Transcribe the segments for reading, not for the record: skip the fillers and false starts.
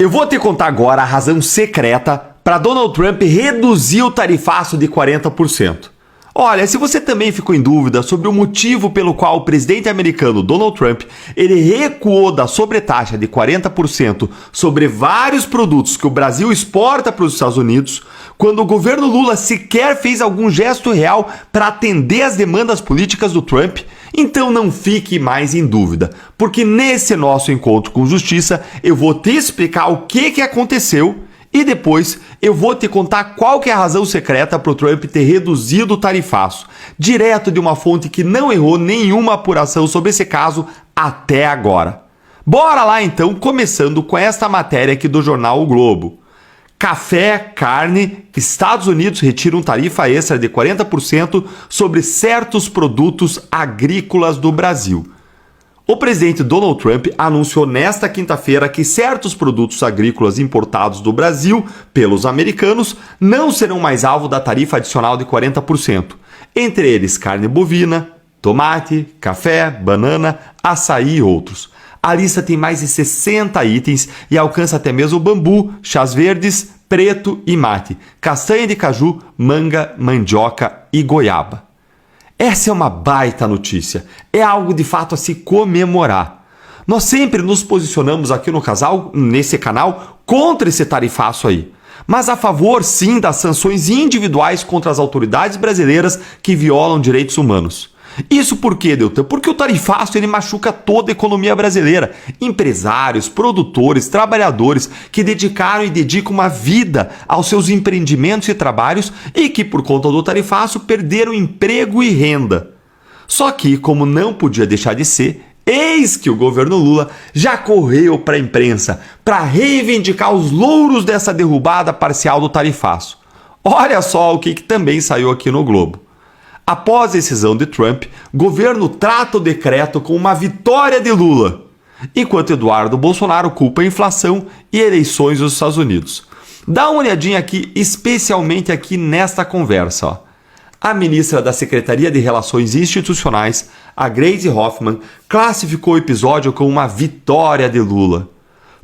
Eu vou te contar agora a razão secreta para Donald Trump reduzir o tarifaço de 40%. Olha, se você também ficou em dúvida sobre o motivo pelo qual o presidente americano Donald Trump ele recuou da sobretaxa de 40% sobre vários produtos que o Brasil exporta para os Estados Unidos, quando o governo Lula sequer fez algum gesto real para atender às demandas políticas do Trump, então não fique mais em dúvida, porque nesse nosso encontro com justiça eu vou te explicar o que aconteceu e depois eu vou te contar qual que é a razão secreta para o Trump ter reduzido o tarifaço, direto de uma fonte que não errou nenhuma apuração sobre esse caso até agora. Bora lá então, começando com esta matéria aqui do jornal O Globo. Café, carne, Estados Unidos retiram tarifa extra de 40% sobre certos produtos agrícolas do Brasil. O presidente Donald Trump anunciou nesta quinta-feira que certos produtos agrícolas importados do Brasil pelos americanos não serão mais alvo da tarifa adicional de 40%, entre eles carne bovina, tomate, café, banana, açaí e outros. A lista tem mais de 60 itens e alcança até mesmo bambu, chás verdes, preto e mate, castanha de caju, manga, mandioca e goiaba. Essa é uma baita notícia, é algo de fato a se comemorar. Nós sempre nos posicionamos aqui nesse canal contra esse tarifaço aí, mas a favor sim das sanções individuais contra as autoridades brasileiras que violam direitos humanos. Isso por quê, Deltan? Porque o tarifaço ele machuca toda a economia brasileira. Empresários, produtores, trabalhadores que dedicaram e dedicam uma vida aos seus empreendimentos e trabalhos e que por conta do tarifaço perderam emprego e renda. Só que, como não podia deixar de ser, eis que o governo Lula já correu para a imprensa para reivindicar os louros dessa derrubada parcial do tarifaço. Olha só o que também saiu aqui no Globo. Após a decisão de Trump, o governo trata o decreto como uma vitória de Lula, enquanto Eduardo Bolsonaro culpa a inflação e eleições dos Estados Unidos. Dá uma olhadinha aqui, especialmente aqui nesta conversa. Ó. A ministra da Secretaria de Relações Institucionais, a Gleisi Hoffmann, classificou o episódio como uma vitória de Lula.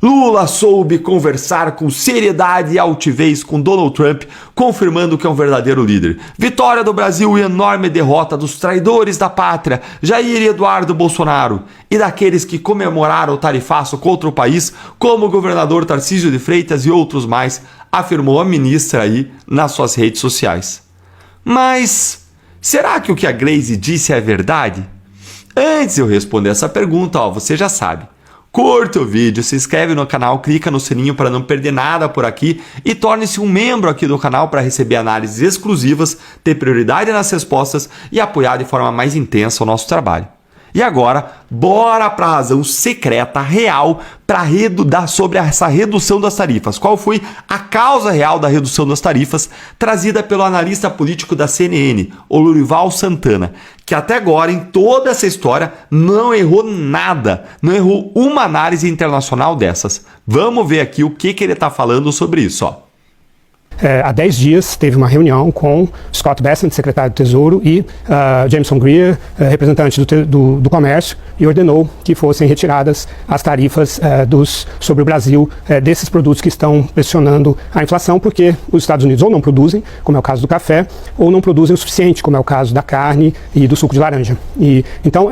Lula soube conversar com seriedade e altivez com Donald Trump, confirmando que é um verdadeiro líder. Vitória do Brasil e enorme derrota dos traidores da pátria, Jair e Eduardo Bolsonaro, e daqueles que comemoraram o tarifaço contra o país, como o governador Tarcísio de Freitas e outros mais, afirmou a ministra aí nas suas redes sociais. Mas será que o que a Gleisi disse é verdade? Antes de eu responder essa pergunta, você já sabe. Curta o vídeo, se inscreve no canal, clica no sininho para não perder nada por aqui e torne-se um membro aqui do canal para receber análises exclusivas, ter prioridade nas respostas e apoiar de forma mais intensa o nosso trabalho. E agora, bora para a razão secreta, real, sobre essa redução das tarifas. Qual foi a causa real da redução das tarifas trazida pelo analista político da CNN, o Lorival Santana, que até agora, em toda essa história, não errou nada, não errou uma análise internacional dessas. Vamos ver aqui o que ele está falando sobre isso, ó. Há 10 dias teve uma reunião com Scott Bessent, secretário do Tesouro, e Jameson Greer, representante do Comércio, e ordenou que fossem retiradas as tarifas sobre o Brasil desses produtos que estão pressionando a inflação, porque os Estados Unidos ou não produzem, como é o caso do café, ou não produzem o suficiente, como é o caso da carne e do suco de laranja. E então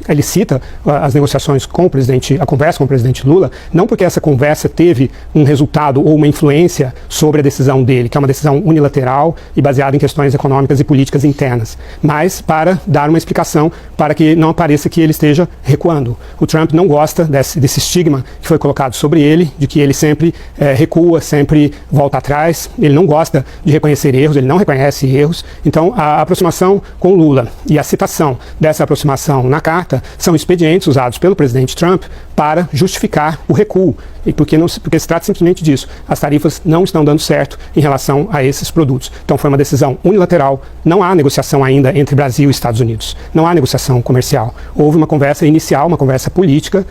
ele cita as negociações com o presidente, a conversa com o presidente Lula, não porque essa conversa teve um resultado ou uma influência sobre a decisão dele, que é uma decisão unilateral e baseada em questões econômicas e políticas internas, mas para dar uma explicação para que não pareça que ele esteja recuando. O Trump não gosta desse estigma que foi colocado sobre ele, de que ele sempre recua, sempre volta atrás, ele não gosta de reconhecer erros, ele não reconhece erros. Então a aproximação com Lula e a citação dessa aproximação na carta são expedientes usados pelo presidente Trump para justificar o recuo, e porque se trata simplesmente disso. As tarifas não estão dando certo em relação a esses produtos. Então foi uma decisão unilateral, não há negociação ainda entre Brasil e Estados Unidos, não há negociação comercial. Houve uma conversa inicial, uma conversa política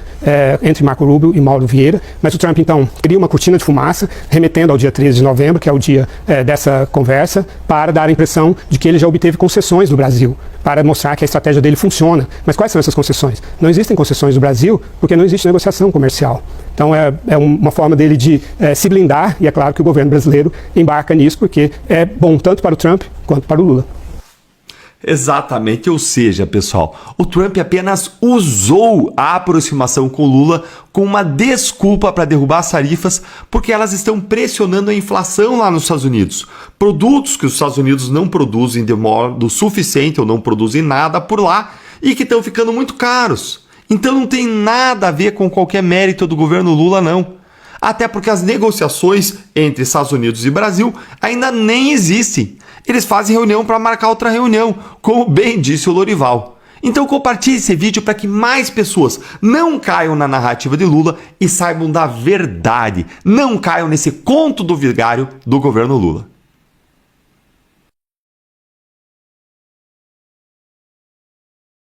entre Marco Rubio e Mauro Vieira, mas o Trump então cria uma cortina de fumaça, remetendo ao dia 13 de novembro, que é o dia dessa conversa, para dar a impressão de que ele já obteve concessões do Brasil, para mostrar que a estratégia dele funciona. Mas quais são essas concessões? Não existem concessões do Brasil, porque não existe negociação comercial. Então é uma forma dele de se blindar, e é claro que o governo brasileiro embarca nisso, porque é bom tanto para o Trump quanto para o Lula. Exatamente, ou seja, pessoal, o Trump apenas usou a aproximação com Lula com uma desculpa para derrubar as tarifas, porque elas estão pressionando a inflação lá nos Estados Unidos. Produtos que os Estados Unidos não produzem de modo suficiente ou não produzem nada por lá e que estão ficando muito caros. Então não tem nada a ver com qualquer mérito do governo Lula, não. Até porque as negociações entre Estados Unidos e Brasil ainda nem existem. Eles fazem reunião para marcar outra reunião, como bem disse o Lorival. Então compartilhe esse vídeo para que mais pessoas não caiam na narrativa de Lula e saibam da verdade. Não caiam nesse conto do vigário do governo Lula.